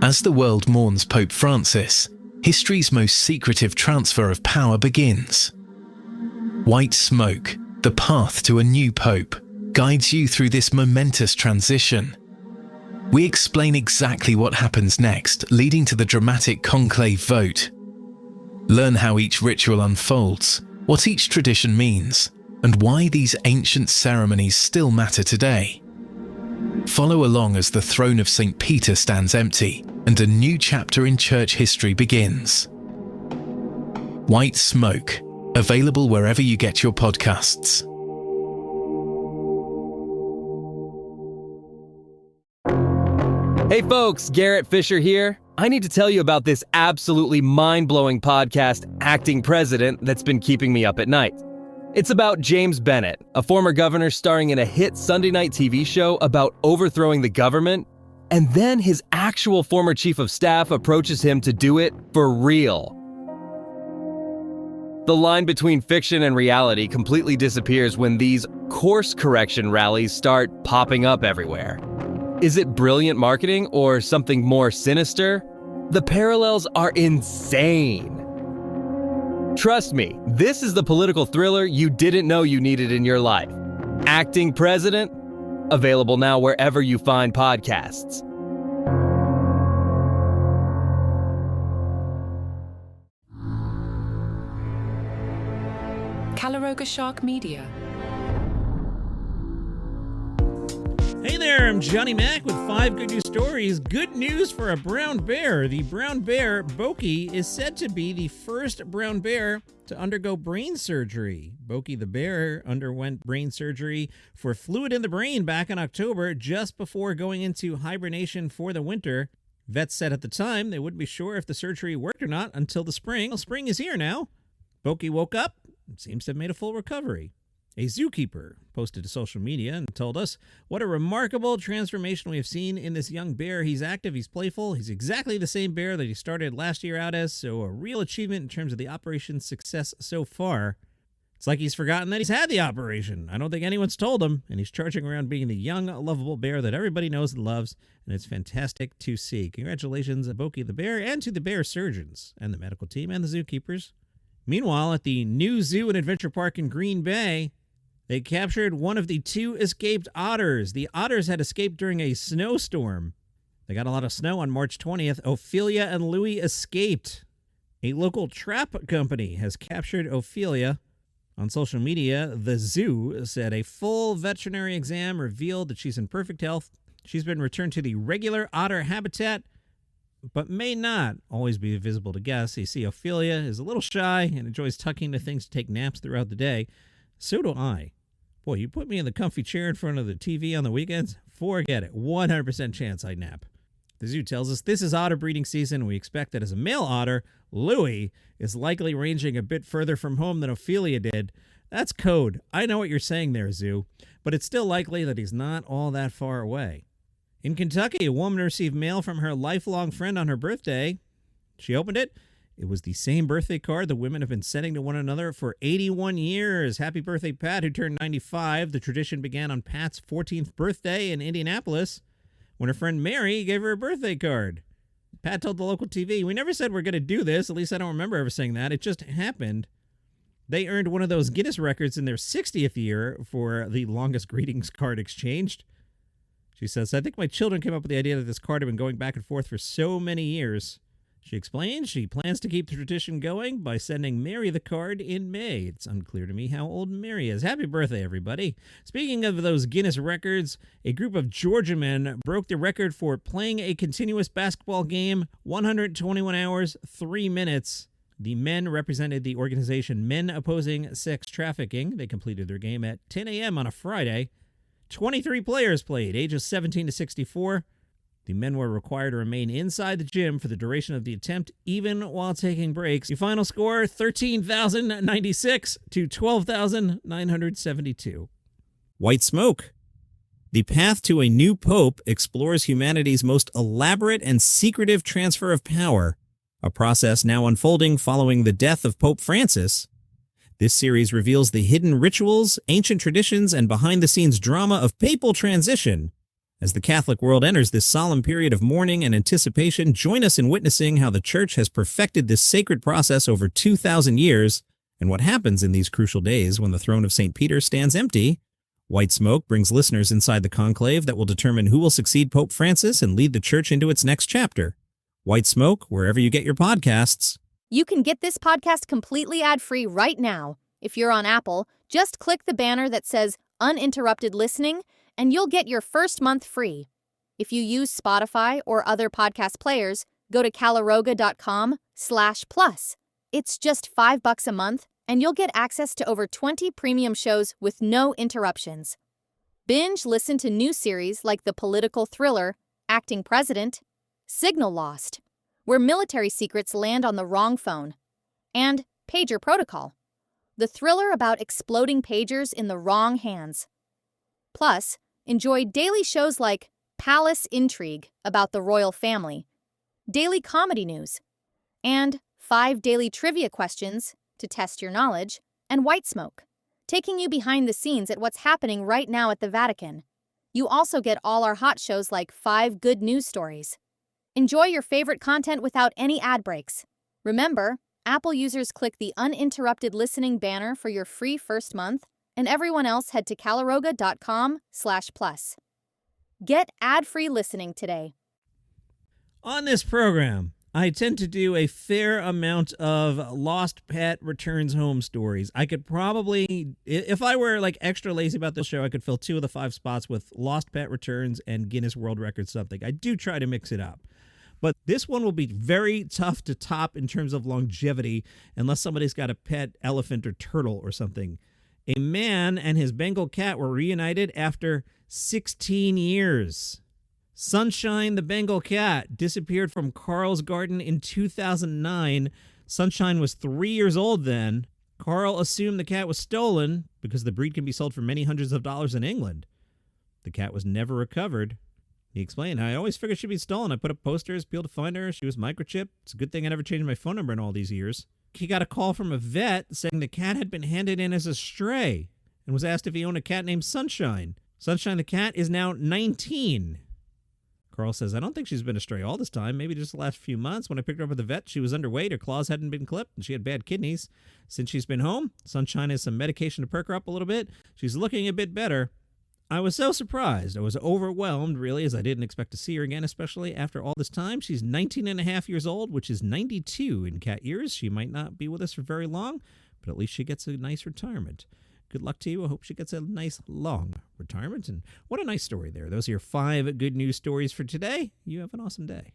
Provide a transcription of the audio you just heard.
As the world mourns Pope Francis, history's most secretive transfer of power begins. White smoke, the path to a new pope, guides you through this momentous transition. We explain exactly what happens next, leading to the dramatic conclave vote. Learn how each ritual unfolds, what each tradition means, and why these ancient ceremonies still matter today. Follow along as the throne of St. Peter stands empty and a new chapter in church history begins. White Smoke, available wherever you get your podcasts. Hey folks, Garrett Fisher here. I need to tell you about this absolutely mind-blowing podcast, Acting President, that's been keeping me up at night. It's about James Bennett, a former governor starring in a hit Sunday night TV show about overthrowing the government, and then his actual former chief of staff approaches him to do it for real. The line between fiction and reality completely disappears when these course correction rallies start popping up everywhere. Is it brilliant marketing or something more sinister? The parallels are insane. Trust me, this is the political thriller you didn't know you needed in your life. Acting President, available now wherever you find podcasts. Caloroga Shark Media. Hey there, I'm Johnny Mac with 5 good news stories. Good news for a brown bear. The brown bear, Boey, is said to be the first brown bear to undergo brain surgery. Boey the bear underwent brain surgery for fluid in the brain back in October, just before going into hibernation for the winter. Vets said at the time they wouldn't be sure if the surgery worked or not until the spring. Well, spring is here now. Boey woke up and seems to have made a full recovery. A zookeeper posted to social media and told us, "What a remarkable transformation we have seen in this young bear. He's active, he's playful, he's exactly the same bear that he started last year out as, so a real achievement in terms of the operation's success so far." It's like he's forgotten that he's had the operation. I don't think anyone's told him, and he's charging around being the young, lovable bear that everybody knows and loves, and it's fantastic to see. Congratulations, Boey the bear, and to the bear surgeons, and the medical team, and the zookeepers. Meanwhile, at the new zoo and adventure park in Green Bay, they captured one of the 2 escaped otters. The otters had escaped during a snowstorm. They got a lot of snow on March 20th. Ophelia and Louie escaped. A local trap company has captured Ophelia. On social media, the zoo said a full veterinary exam revealed that she's in perfect health. She's been returned to the regular otter habitat, but may not always be visible to guests. You see, Ophelia is a little shy and enjoys tucking into things to take naps throughout the day. So do I. Boy, you put me in the comfy chair in front of the TV on the weekends, forget it. 100% chance I nap. The zoo tells us this is otter breeding season, and we expect that as a male otter, Louie is likely ranging a bit further from home than Ophelia did. That's code. I know what you're saying there, zoo, but it's still likely that he's not all that far away. In Kentucky, a woman received mail from her lifelong friend on her birthday. She opened it. It was the same birthday card the women have been sending to one another for 81 years. Happy birthday, Pat, who turned 95. The tradition began on Pat's 14th birthday in Indianapolis when her friend Mary gave her a birthday card. Pat told the local TV, "We never said we're going to do this. At least I don't remember ever saying that. It just happened." They earned one of those Guinness records in their 60th year for the longest greetings card exchanged. She says, "I think my children came up with the idea that this card had been going back and forth for so many years." She explains she plans to keep the tradition going by sending Mary the card in May. It's unclear to me how old Mary is. Happy birthday, everybody. Speaking of those Guinness records, a group of Georgia men broke the record for playing a continuous basketball game, 121 hours, 3 minutes. The men represented the organization Men Opposing Sex Trafficking. They completed their game at 10 a.m. on a Friday. 23 players played, ages 17 to 64. The men were required to remain inside the gym for the duration of the attempt, even while taking breaks. The final score, 13,096 to 12,972. White Smoke. The path to a new pope explores humanity's most elaborate and secretive transfer of power, a process now unfolding following the death of Pope Francis. This series reveals the hidden rituals, ancient traditions, and behind-the-scenes drama of papal transition. As the Catholic world enters this solemn period of mourning and anticipation, join us in witnessing how the Church has perfected this sacred process over 2,000 years and what happens in these crucial days when the throne of St. Peter stands empty. White Smoke brings listeners inside the conclave that will determine who will succeed Pope Francis and lead the Church into its next chapter. White Smoke, wherever you get your podcasts. You can get this podcast completely ad-free right now. If you're on Apple, just click the banner that says Uninterrupted Listening, and you'll get your first month free. If you use Spotify or other podcast players, go to caloroga.com/plus. It's just $5 a month, and you'll get access to over 20 premium shows with no interruptions. Binge listen to new series like the political thriller Acting President, Signal Lost, where military secrets land on the wrong phone, and Pager Protocol, the thriller about exploding pagers in the wrong hands. Plus, enjoy daily shows like Palace Intrigue about the royal family, daily comedy news, and 5 daily trivia questions to test your knowledge, and White Smoke, taking you behind the scenes at what's happening right now at the Vatican. You also get all our hot shows like 5 good news stories. Enjoy your favorite content without any ad breaks. Remember, Apple users click the uninterrupted listening banner for your free first month, and everyone else head to caloroga.com/plus. Get ad-free listening today. On this program, I tend to do a fair amount of lost pet returns home stories. I could probably, if I were like extra lazy about this show, I could fill 2 of the 5 spots with lost pet returns and Guinness World Records something. I do try to mix it up. But this one will be very tough to top in terms of longevity unless somebody's got a pet elephant or turtle or something. A man and his Bengal cat were reunited after 16 years. Sunshine the Bengal cat disappeared from Carl's garden in 2009. Sunshine was 3 years old then. Carl assumed the cat was stolen because the breed can be sold for many hundreds of dollars in England. The cat was never recovered. He explained, I always figured she'd be stolen. I put up posters, people to find her. She was microchipped. It's a good thing I never changed my phone number in all these years. He got a call from a vet saying the cat had been handed in as a stray and was asked if he owned a cat named Sunshine. Sunshine the cat is now 19. Carl says, I don't think she's been a stray all this time, maybe just the last few months. When I picked her up at the vet, she was underweight, her claws hadn't been clipped, and she had bad kidneys. Since she's been home, Sunshine has some medication to perk her up a little bit. She's looking a bit better. I was so surprised. I was overwhelmed, really, as I didn't expect to see her again, especially after all this time. She's 19 and a half years old, which is 92 in cat years. She might not be with us for very long, but at least she gets a nice retirement. Good luck to you. I hope she gets a nice, long retirement. And what a nice story there. Those are your 5 good news stories for today. You have an awesome day.